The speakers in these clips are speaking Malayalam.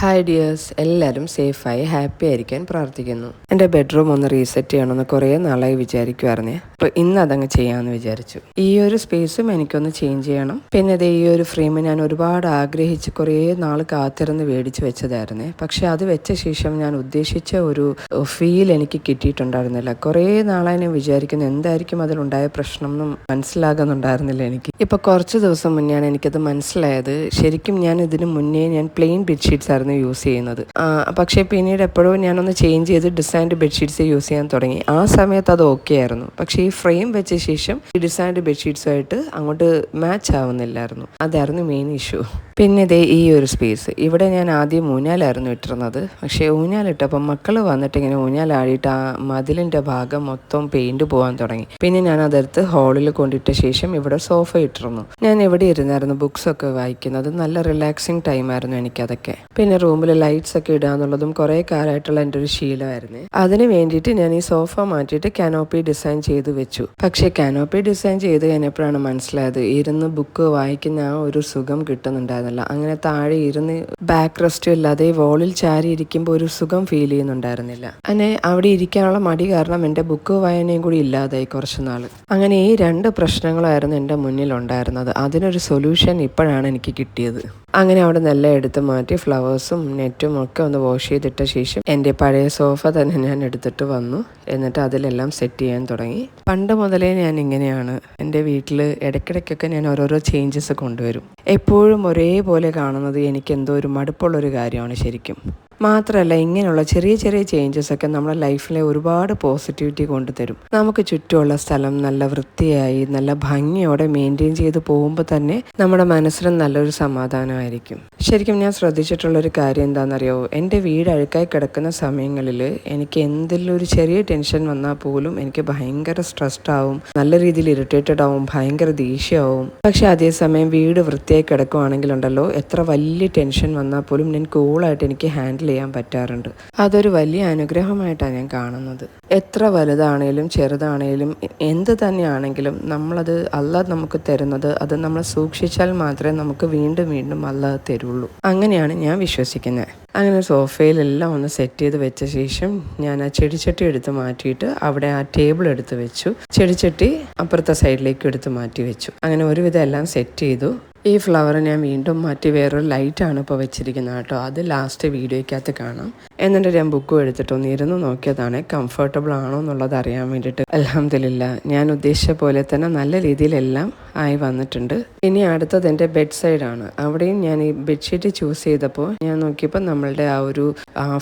ഹായ് ഡിയേഴ്സ്, എല്ലാവരും സേഫായി ഹാപ്പി ആയിരിക്കാൻ പ്രാർത്ഥിക്കുന്നു. എൻ്റെ ബെഡ്റൂം ഒന്ന് റീസെറ്റ് ചെയ്യണമെന്ന് കുറേ നാളായി വിചാരിക്കുമായിരുന്നേ. അപ്പോൾ ഇന്ന് അതങ്ങ് ചെയ്യാമെന്ന് വിചാരിച്ചു. ഈ ഒരു സ്പേസും എനിക്കൊന്ന് ചേഞ്ച് ചെയ്യണം. പിന്നെ ഈ ഒരു ഫ്രെയിം ഞാൻ ഒരുപാട് ആഗ്രഹിച്ച് കുറേ നാൾ കാത്തിരുന്ന് മേടിച്ച് വെച്ചതായിരുന്നേ. പക്ഷെ അത് വെച്ച ശേഷം ഞാൻ ഉദ്ദേശിച്ച ഒരു ഫീൽ എനിക്ക് കിട്ടിയിട്ടുണ്ടായിരുന്നില്ല. കുറേ നാളായി ഞാൻ വിചാരിക്കുന്നു എന്തായിരിക്കും അതിലുണ്ടായ പ്രശ്നം എന്നും മനസ്സിലാകുന്നുണ്ടായിരുന്നില്ല എനിക്ക്. ഇപ്പോൾ കുറച്ച് ദിവസം മുന്നെയാണ് എനിക്കത് മനസ്സിലായത്. ശരിക്കും ഞാൻ ഇതിന് മുന്നേ പ്ലെയിൻ ബെഡ്ഷീറ്റ്സ് ആയിരുന്നു യൂസ് ചെയ്യുന്നത്. പക്ഷേ പിന്നീട് എപ്പോഴും ഞാനൊന്ന് ചേഞ്ച് ചെയ്ത് ഡിസൈൻഡ് ബെഡ്ഷീറ്റ്സ് യൂസ് ചെയ്യാൻ തുടങ്ങി. ആ സമയത്ത് അത് ഓക്കെ ആയിരുന്നു. പക്ഷേ ഈ ഫ്രെയിം വെച്ച ശേഷം ഈ ഡിസൈൻഡ് ബെഡ്ഷീറ്റ്സുമായിട്ട് അങ്ങോട്ട് മാച്ച് ആവുന്നില്ലായിരുന്നു. അതായിരുന്നു മെയിൻ ഇഷ്യൂ. പിന്നെ ഈ ഒരു സ്പേസ് ഇവിടെ ഞാൻ ആദ്യം ഊഞ്ഞാലായിരുന്നു ഇട്ടിരുന്നത്. പക്ഷേ ഊഞ്ഞാലിട്ടപ്പം മക്കൾ വന്നിട്ട് ഇങ്ങനെ ഊഞ്ഞാലാടിയിട്ട് ആ മതിലിൻ്റെ ഭാഗം മൊത്തം പെയിൻറ് പോകാൻ തുടങ്ങി. പിന്നെ ഞാൻ അതെടുത്ത് ഹാളിൽ കൊണ്ടിട്ട ശേഷം ഇവിടെ സോഫ ഇട്ടിരുന്നു. ഞാൻ ഇവിടെ ഇരുന്നായിരുന്നു ബുക്സൊക്കെ വായിക്കുന്നത്. നല്ല റിലാക്സിങ് ടൈമായിരുന്നു എനിക്കതൊക്കെ. പിന്നെ റൂമിൽ ലൈറ്റ്സ് ഒക്കെ ഇടുക എന്നുള്ളതും കുറേ കാലമായിട്ടുള്ള എൻ്റെ ഒരു ശീലമായിരുന്നു. അതിന് വേണ്ടിയിട്ട് ഞാൻ ഈ സോഫ മാറ്റിയിട്ട് കാനോപ്പി ഡിസൈൻ ചെയ്ത് വെച്ചു. പക്ഷേ കാനോപ്പി ഡിസൈൻ ചെയ്ത് കഴിഞ്ഞപ്പോഴാണ് മനസ്സിലായത് ഇരുന്ന് ബുക്ക് വായിക്കുന്ന ആ ഒരു സുഖം കിട്ടുന്നുണ്ടായിരുന്നില്ല. അങ്ങനെ താഴെ ഇരുന്ന് ബാക്ക് റെസ്റ്റും ഇല്ലാതെ വോളിൽ ചാരി ഇരിക്കുമ്പോൾ ഒരു സുഖം ഫീൽ ചെയ്യുന്നുണ്ടായിരുന്നില്ല. അങ്ങനെ അവിടെ ഇരിക്കാനുള്ള മടി കാരണം എൻ്റെ ബുക്ക് വായനയും കൂടി ഇല്ലാതായി കുറച്ച് നാൾ. അങ്ങനെ ഈ രണ്ട് പ്രശ്നങ്ങളായിരുന്നു എൻ്റെ മുന്നിലുണ്ടായിരുന്നത്. അതിനൊരു സൊല്യൂഷൻ ഇപ്പോഴാണ് എനിക്ക് കിട്ടിയത്. അങ്ങനെ അവിടെ നല്ല എടുത്ത് മാറ്റി ഫ്ലവേഴ്സും നെറ്റും ഒക്കെ ഒന്ന് വാഷ് ചെയ്തിട്ട ശേഷം എൻ്റെ പഴയ സോഫ തന്നെ ഞാൻ എടുത്തിട്ട് വന്നു. എന്നിട്ട് അതിലെല്ലാം സെറ്റ് ചെയ്യാൻ തുടങ്ങി. പണ്ട് മുതലേ ഞാൻ ഇങ്ങനെയാണ്. എൻ്റെ വീട്ടിൽ ഇടയ്ക്കിടയ്ക്കൊക്കെ ഞാൻ ഓരോരോ ചേഞ്ചസ് കൊണ്ടുവരും. എപ്പോഴും ഒരേപോലെ കാണുന്നത് എനിക്ക് എന്തോ ഒരു മടുപ്പുള്ളൊരു കാര്യമാണ് ശരിക്കും. മാത്രമല്ല ഇങ്ങനെയുള്ള ചെറിയ ചെറിയ ചേഞ്ചസ് ഒക്കെ നമ്മുടെ ലൈഫിലെ ഒരുപാട് പോസിറ്റിവിറ്റി കൊണ്ടുതരും. നമുക്ക് ചുറ്റുമുള്ള സ്ഥലം നല്ല വൃത്തിയായി നല്ല ഭംഗിയോടെ മെയിൻറ്റെയിൻ ചെയ്ത് പോകുമ്പോൾ തന്നെ നമ്മുടെ മനസ്സിന് നല്ലൊരു സമാധാനമായിരിക്കും. ശരിക്കും ഞാൻ ശ്രദ്ധിച്ചിട്ടുള്ളൊരു കാര്യം എന്താണെന്നറിയോ, എൻ്റെ വീട് അഴുക്കായി കിടക്കുന്ന സമയങ്ങളിൽ എനിക്ക് എന്തെങ്കിലും ഒരു ചെറിയ ടെൻഷൻ വന്നാൽ പോലും എനിക്ക് ഭയങ്കര സ്ട്രെസ്ഡ് ആവും, നല്ല രീതിയിൽ ഇറിറ്റേറ്റഡ് ആവും, ഭയങ്കര ദേഷ്യമാവും. പക്ഷെ അതേസമയം വീട് വൃത്തിയായി കിടക്കുകയാണെങ്കിലുണ്ടല്ലോ എത്ര വലിയ ടെൻഷൻ വന്നാൽ പോലും ഞാൻ കൂളായിട്ട് എനിക്ക് ഹാൻഡിൽ ചെയ്യാൻ പറ്റാറുണ്ട്. അതൊരു വലിയ അനുഗ്രഹമായിട്ടാണ് ഞാൻ കാണുന്നത്. എത്ര വലുതാണേലും ചെറുതാണേലും എന്ത് തന്നെയാണെങ്കിലും നമ്മളത് അല്ലാഹ് നമുക്ക് തരുന്നത് അത് നമ്മൾ സൂക്ഷിച്ചാൽ മാത്രമേ നമുക്ക് വീണ്ടും വീണ്ടും അല്ലാഹ് തരുള്ളൂ. അങ്ങനെയാണ് ഞാൻ വിശ്വസിക്കുന്നത്. അങ്ങനെ സോഫയിലെല്ലാം ഒന്ന് സെറ്റ് ചെയ്ത് വെച്ച ശേഷം ഞാൻ ആ ചെടിച്ചട്ടി എടുത്ത് മാറ്റിയിട്ട് അവിടെ ആ ടേബിൾ എടുത്ത് വെച്ചു. ചെടിച്ചട്ടി അപ്പുറത്തെ സൈഡിലേക്ക് എടുത്ത് മാറ്റി വെച്ചു. അങ്ങനെ ഒരുവിധം എല്ലാം സെറ്റ് ചെയ്തു. ഈ ഫ്ലവർ ഞാൻ വീണ്ടും മാറ്റി വേറൊരു ലൈറ്റാണ് ഇപ്പോൾ വെച്ചിരിക്കുന്നത് കേട്ടോ. അത് ലാസ്റ്റ് വീഡിയോയ്ക്കകത്ത് കാണാം. എന്നിട്ട് ഞാൻ ബുക്കും എടുത്തിട്ടൊന്ന് ഇരുന്ന് നോക്കിയതാണ് കംഫർട്ടബിൾ ആണോ എന്നുള്ളത് അറിയാൻ വേണ്ടിയിട്ട്. അൽഹംദുലില്ലാഹ് ഞാൻ ഉദ്ദേശിച്ച പോലെ തന്നെ നല്ല രീതിയിലെല്ലാം ആയി വന്നിട്ടുണ്ട്. ഇനി അടുത്തത് എൻ്റെ ബെഡ് സൈഡാണ്. അവിടെയും ഞാൻ ഈ ബെഡ്ഷീറ്റ് ചൂസ് ചെയ്തപ്പോൾ ഞാൻ നോക്കിയപ്പോൾ നമ്മളുടെ ആ ഒരു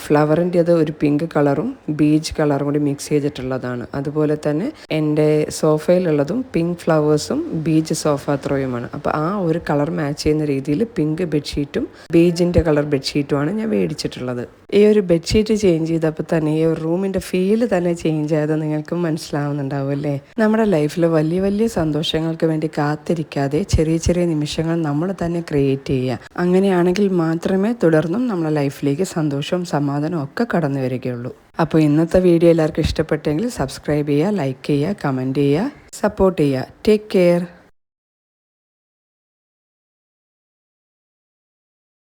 ഫ്ലവറിൻ്റെ അത് ഒരു പിങ്ക് കളറും ബീച്ച് കളറും കൂടി മിക്സ് ചെയ്തിട്ടുള്ളതാണ്. അതുപോലെ തന്നെ എൻ്റെ സോഫയിലുള്ളതും പിങ്ക് ഫ്ലവേഴ്സും ബീച്ച് സോഫ ത്രോയുമാണ്. അപ്പോൾ ആ ഒരു കളർ മാച്ച് ചെയ്യുന്ന രീതിയിൽ പിങ്ക് ബെഡ്ഷീറ്റും ബീജിൻ്റെ കളർ ബെഡ്ഷീറ്റുമാണ് ഞാൻ മേടിച്ചിട്ടുള്ളത്. ഈ ഒരു ബെഡ്ഷീറ്റ് ചേഞ്ച് ചെയ്തപ്പോൾ തന്നെ ഈ ഒരു റൂമിൻ്റെ ഫീല് തന്നെ ചേഞ്ച് ആയത് നിങ്ങൾക്ക് മനസ്സിലാവുന്നുണ്ടാവും അല്ലേ. നമ്മുടെ ലൈഫിൽ വലിയ വലിയ സന്തോഷങ്ങൾക്ക് വേണ്ടി കാത്തിരിക്കാതെ ചെറിയ ചെറിയ നിമിഷങ്ങൾ നമ്മൾ തന്നെ ക്രിയേറ്റ് ചെയ്യുക. അങ്ങനെയാണെങ്കിൽ മാത്രമേ തുടർന്നും നമ്മുടെ ലൈഫിലേക്ക് സന്തോഷവും സമാധാനവും ഒക്കെ കടന്നു വരികയുള്ളൂ. അപ്പോൾ ഇന്നത്തെ വീഡിയോ എല്ലാവർക്കും ഇഷ്ടപ്പെട്ടെങ്കിൽ സബ്സ്ക്രൈബ് ചെയ്യുക, ലൈക്ക് ചെയ്യുക, കമൻറ്റ് ചെയ്യുക, സപ്പോർട്ട് ചെയ്യുക. Take care.